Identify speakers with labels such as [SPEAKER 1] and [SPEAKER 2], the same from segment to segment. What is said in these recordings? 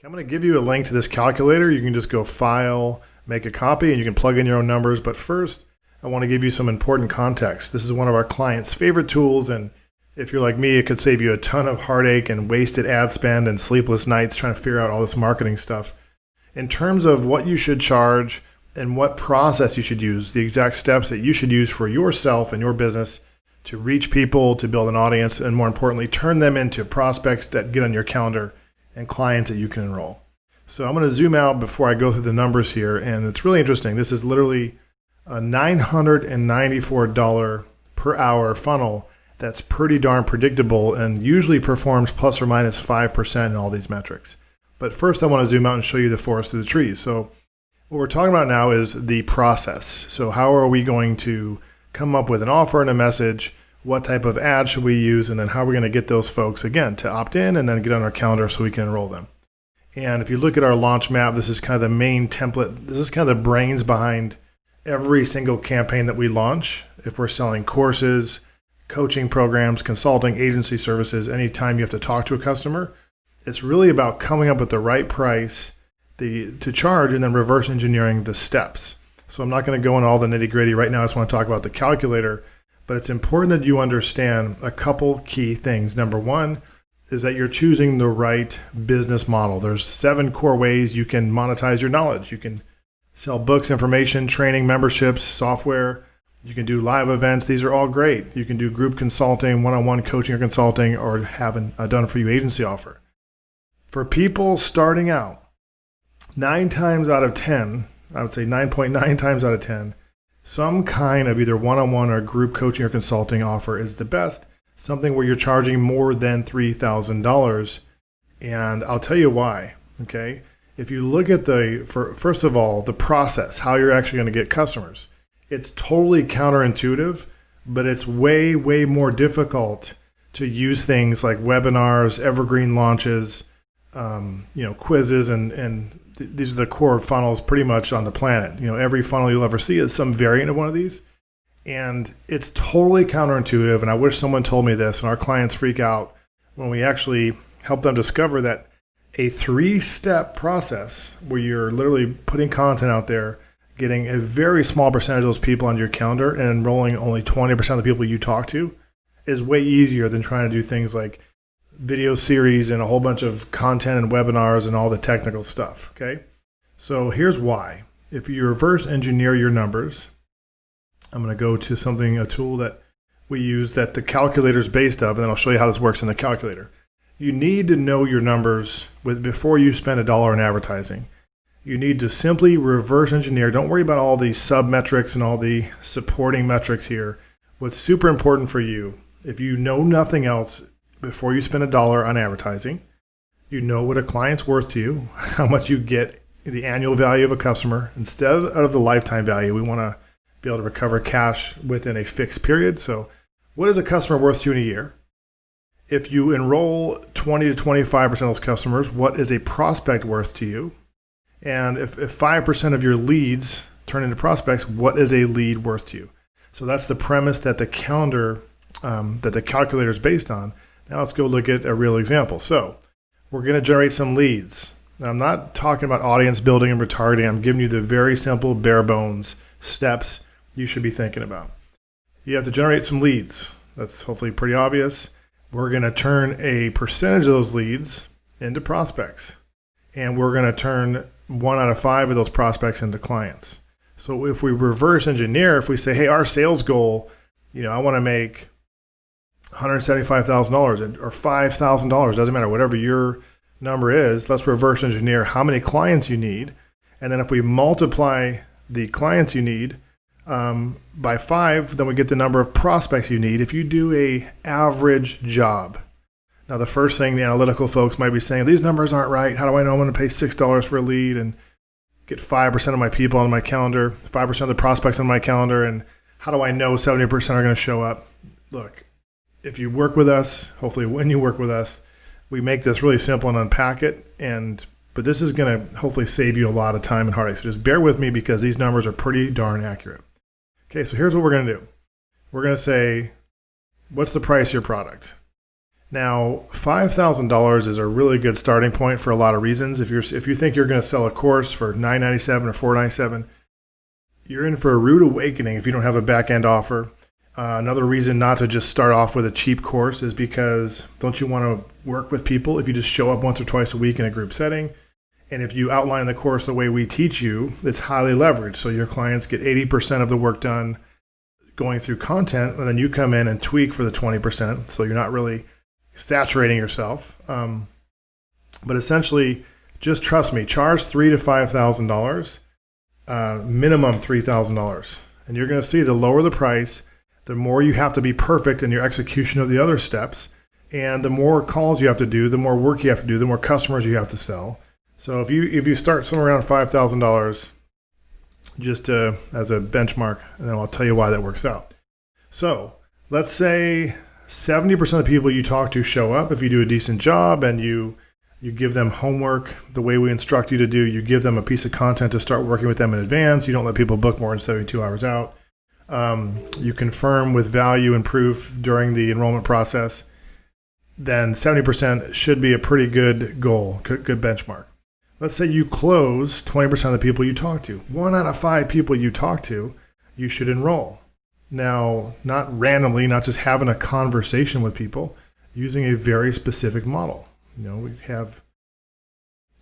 [SPEAKER 1] I'm going to give you a link to this calculator. You can just go File, make a copy, and you can plug in your own numbers. But first, I want to give you some important context. This is one of our clients' favorite tools, and if you're like me, it could save you a ton of heartache and wasted ad spend and sleepless nights trying to figure out all this marketing stuff. In terms of what you should charge and what process you should use, the exact steps that you should use for yourself and your business to reach people, to build an audience, and more importantly, turn them into prospects that get on your calendar and clients that you can enroll. So I'm going to zoom out before I go through the numbers here, and it's really interesting. This is literally a $994 per hour funnel that's pretty darn predictable and usually performs plus or minus 5% in all these metrics. But first I want to zoom out and show you the forest through the trees. So what we're talking about now is the process. So how are we going to come up with an offer and a message? What type of ad should we use? And then how are we going to get those folks, again, to opt in and then get on our calendar so we can enroll them? And if you look at our launch map, this is kind of the main template. This is kind of the brains behind every single campaign that we launch. If we're selling courses, coaching programs, consulting, agency services, anytime you have to talk to a customer, it's really about coming up with the right price to charge and then reverse engineering the steps. So I'm not going to go into all the nitty gritty right now. I just want to talk about the calculator. But it's important that you understand a couple key things. Number one is that you're choosing the right business model. There's 7 core ways you can monetize your knowledge. You can sell books, information, training, memberships, software. You can do live events. These are all great. You can do group consulting, one-on-one coaching or consulting, or have a done-for-you agency offer. For people starting out, 9 times out of 10, I would say 9.9 times out of 10, some kind of either one-on-one or group coaching or consulting offer is the best, something where you're charging more than $3,000. And I'll tell you why, okay? If you look at first of all, the process, how you're actually going to get customers, it's totally counterintuitive, but it's way, way more difficult to use things like webinars, evergreen launches, quizzes, and these are the core funnels pretty much on the planet. Every funnel you'll ever see is some variant of one of these. And it's totally counterintuitive. And I wish someone told me this, and our clients freak out when we actually help them discover that a 3-step process where you're literally putting content out there, getting a very small percentage of those people on your calendar and enrolling only 20% of the people you talk to is way easier than trying to do things like video series and a whole bunch of content and webinars and all the technical stuff, okay? So here's why. If you reverse engineer your numbers, I'm going to go to a tool that we use that the calculator is based of, and then I'll show you how this works in the calculator. You need to know your numbers before you spend $1 in advertising. You need to simply reverse engineer. Don't worry about all the sub metrics and all the supporting metrics here. What's super important for you, if you know nothing else, before you spend $1 on advertising, you know what a client's worth to you, how much you get, the annual value of a customer. Instead of the lifetime value, we want to be able to recover cash within a fixed period. So what is a customer worth to you in a year? If you enroll 20 to 25% of those customers, what is a prospect worth to you? And if 5% of your leads turn into prospects, what is a lead worth to you? So that's the premise that the calculator is based on. Now let's go look at a real example. So we're going to generate some leads. Now, I'm not talking about audience building and retargeting. I'm giving you the very simple, bare bones steps you should be thinking about. You have to generate some leads. That's hopefully pretty obvious. We're going to turn a percentage of those leads into prospects. And we're going to turn 1 out of 5 of those prospects into clients. So if we reverse engineer, if we say, hey, our sales goal, I want to make $175,000 or $5,000, doesn't matter, whatever your number is, let's reverse engineer how many clients you need. And then if we multiply the clients you need by 5, then we get the number of prospects you need if you do a average job. Now, the first thing the analytical folks might be saying, these numbers aren't right. How do I know I'm going to pay $6 for a lead and get 5% of my people on my calendar, 5% of the prospects on my calendar, and how do I know 70% are going to show up? Look, if you work with us, hopefully when you work with us, we make this really simple and unpack it. But this is going to hopefully save you a lot of time and heartache. So just bear with me because these numbers are pretty darn accurate. Okay, so here's what we're going to do. We're going to say, what's the price of your product? Now, $5,000 is a really good starting point for a lot of reasons. If you think you're going to sell a course for $997 or $497, you're in for a rude awakening if you don't have a back-end offer. Another reason not to just start off with a cheap course is because don't you want to work with people if you just show up once or twice a week in a group setting? And if you outline the course the way we teach you, it's highly leveraged. So your clients get 80% of the work done going through content, and then you come in and tweak for the 20%. So you're not really saturating yourself. But essentially, just trust me, charge $3,000 to $5,000, minimum $3,000. And you're going to see the lower the price, the more you have to be perfect in your execution of the other steps. And the more calls you have to do, the more work you have to do, the more customers you have to sell. So if you start somewhere around $5,000, just as a benchmark, and then I'll tell you why that works out. So let's say 70% of the people you talk to show up if you do a decent job and you give them homework the way we instruct you to do. You give them a piece of content to start working with them in advance. You don't let people book more than 72 hours out. You confirm with value and proof during the enrollment process. Then 70% should be a pretty good goal, good benchmark. Let's say you close 20% of the people you talk to. 1 out of 5 people you talk to, you should enroll. Now, not randomly, not just having a conversation with people, using a very specific model. We have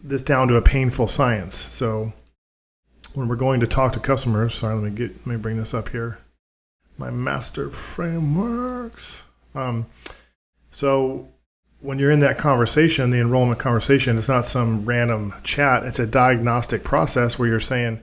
[SPEAKER 1] this down to a painful science. So when we're going to talk to customers, let me bring this up here. My master frameworks. So when you're in that conversation, the enrollment conversation, it's not some random chat. It's a diagnostic process where you're saying,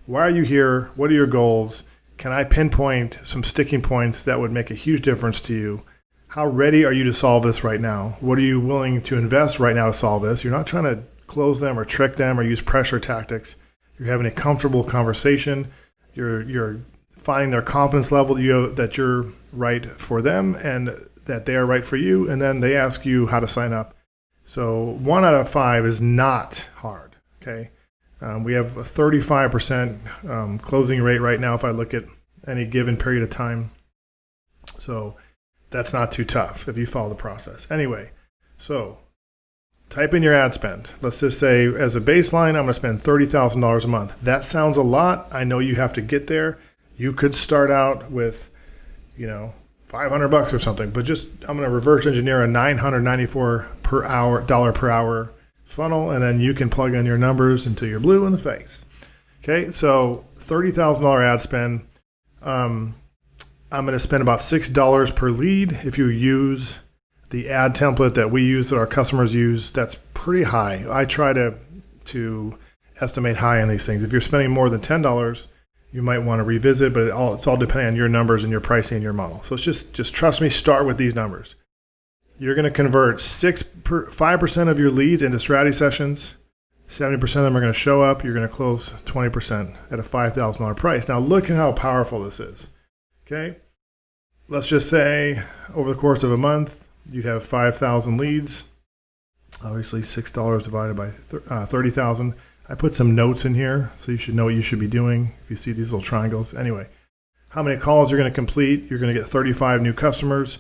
[SPEAKER 1] why are you here? What are your goals? Can I pinpoint some sticking points that would make a huge difference to you? How ready are you to solve this right now? What are you willing to invest right now to solve this? You're not trying to close them or trick them or use pressure tactics. You're having a comfortable conversation. You're finding their confidence level that you're right for them and that they are right for you, and then they ask you how to sign up. So 1 out of 5 is not hard, okay? We have a 35% closing rate right now if I look at any given period of time. So that's not too tough if you follow the process. Anyway, so type in your ad spend. Let's just say as a baseline, I'm going to spend $30,000 a month. That sounds a lot. I know you have to get there. You could start out with, $500 or something, but I'm going to reverse engineer a $994 per hour funnel, and then you can plug in your numbers until you're blue in the face. Okay, so $30,000 ad spend. I'm going to spend about $6 per lead. If you use the ad template that we use, that our customers use, that's pretty high. I try to estimate high on these things. If you're spending more than $10, you might want to revisit, but it's all depending on your numbers and your pricing and your model. So it's just trust me, start with these numbers. You're going to convert 5% of your leads into strategy sessions. 70% of them are going to show up. You're going to close 20% at a $5,000 price. Now look at how powerful this is. Okay, let's just say over the course of a month, you'd have 5,000 leads. Obviously, $6 divided by 30,000. I put some notes in here so you should know what you should be doing if you see these little triangles. Anyway, how many calls you're going to complete? You're going to get 35 new customers,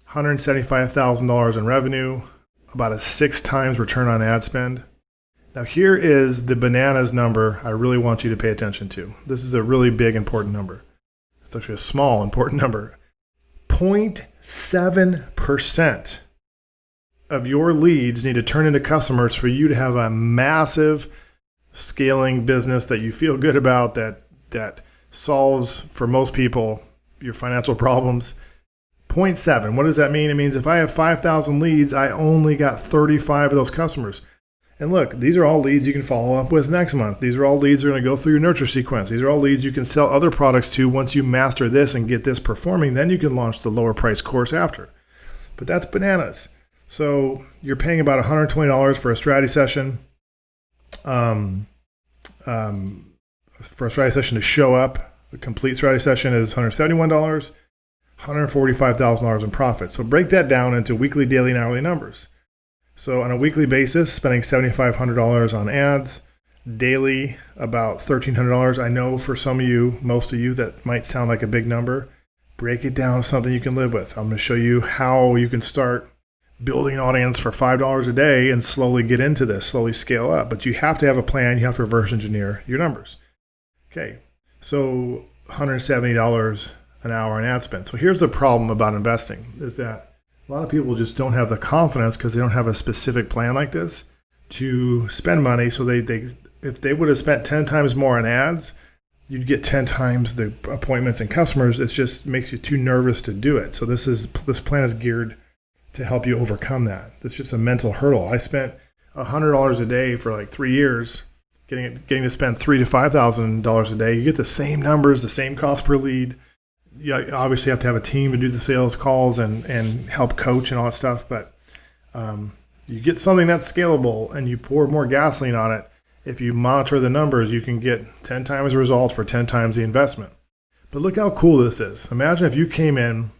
[SPEAKER 1] $175,000 in revenue, about a 6 times return on ad spend. Now here is the bananas number I really want you to pay attention to. This is a really big, important number. It's actually a small, important number. 0.7% of your leads need to turn into customers for you to have a massive scaling business that you feel good about, that solves for most people your financial problems. 0.7, what does that mean? It means if I have 5,000 leads, I only got 35 of those customers. And look, these are all leads you can follow up with next month. These are all leads that are going to go through your nurture sequence. These are all leads you can sell other products to once you master this and get this performing. Then you can launch the lower price course after. But that's bananas. So you're paying about $120 for a strategy session. For a strategy session to show up, the complete strategy session is $171, $145,000 in profit. So break that down into weekly, daily, and hourly numbers. So on a weekly basis, spending $7,500 on ads, daily about $1,300. I know for some of you, most of you, that might sound like a big number. Break it down to something you can live with. I'm going to show you how you can start building an audience for $5 a day and slowly get into this, slowly scale up. But you have to have a plan. You have to reverse engineer your numbers. Okay, so $170 an hour in ad spend. So here's the problem about investing is that a lot of people just don't have the confidence because they don't have a specific plan like this to spend money. So they if they would have spent 10 times more on ads, you'd get 10 times the appointments and customers. It just makes you too nervous to do it. So this plan is geared to help you overcome that. That's just a mental hurdle. I spent $100 a day for like 3 years getting to spend $3,000 to $5,000 a day. You get the same numbers, the same cost per lead. You obviously have to have a team to do the sales calls and help coach and all that stuff. But you get something that's scalable and you pour more gasoline on it. If you monitor the numbers, you can get 10 times the results for 10 times the investment. But look how cool this is. Imagine if you came in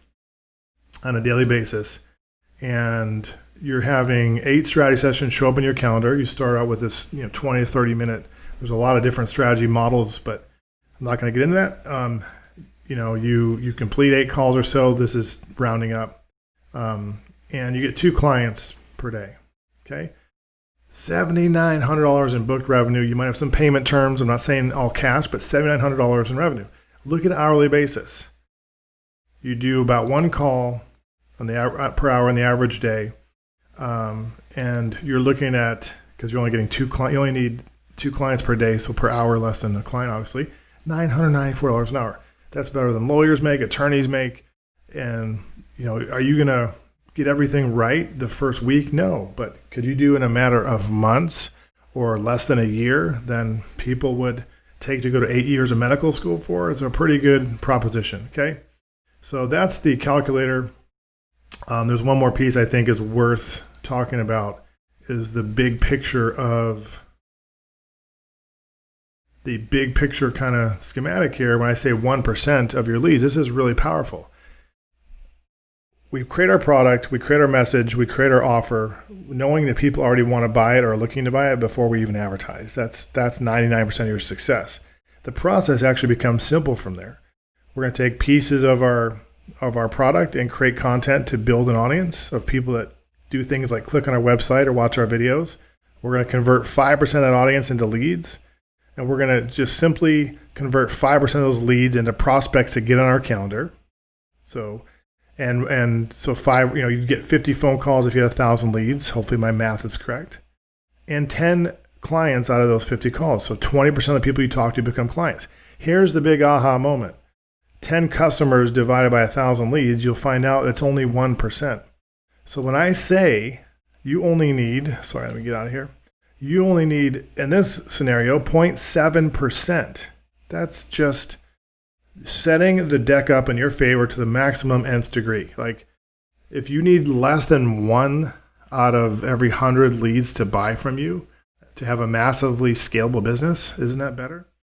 [SPEAKER 1] on a daily basis and you're having 8 strategy sessions show up in your calendar. You start out with this 20 to 30 minute. There's a lot of different strategy models, but I'm not going to get into that. You complete 8 calls or so. This is rounding up. And you get 2 clients per day. Okay. $7,900 in booked revenue. You might have some payment terms. I'm not saying all cash, but $7,900 in revenue. Look at an hourly basis. You do about 1 call on the per hour in the average day, and you're looking at, because you're only getting 2 clients, you only need 2 clients per day, so per hour less than a client, obviously. $994 an hour. That's better than lawyers make, attorneys make, and are you gonna get everything right the first week? No, but could you do in a matter of months or less than a year than people would take to go to 8 years of medical school for? It's a pretty good proposition, okay? So that's the calculator. There's one more piece I think is worth talking about is the big picture kind of schematic here. When I say 1% of your leads, this is really powerful. We create our product, we create our message, we create our offer, knowing that people already want to buy it or are looking to buy it before we even advertise. That's 99% of your success. The process actually becomes simple from there. We're going to take pieces of our product and create content to build an audience of people that do things like click on our website or watch our videos. We're going to convert 5% of that audience into leads, and we're going to just simply convert 5% of those leads into prospects to get on our calendar. So you get 50 phone calls if you had 1,000 leads. Hopefully my math is correct. And 10 clients out of those 50 calls. So 20% of the people you talk to become clients. Here's the big aha moment. 10 customers divided by 1,000 leads, you'll find out it's only 1%. So when I say you only need, let me get out of here. You only need, in this scenario, 0.7%. That's just setting the deck up in your favor to the maximum nth degree. Like if you need less than 1 out of every 100 leads to buy from you to have a massively scalable business, isn't that better?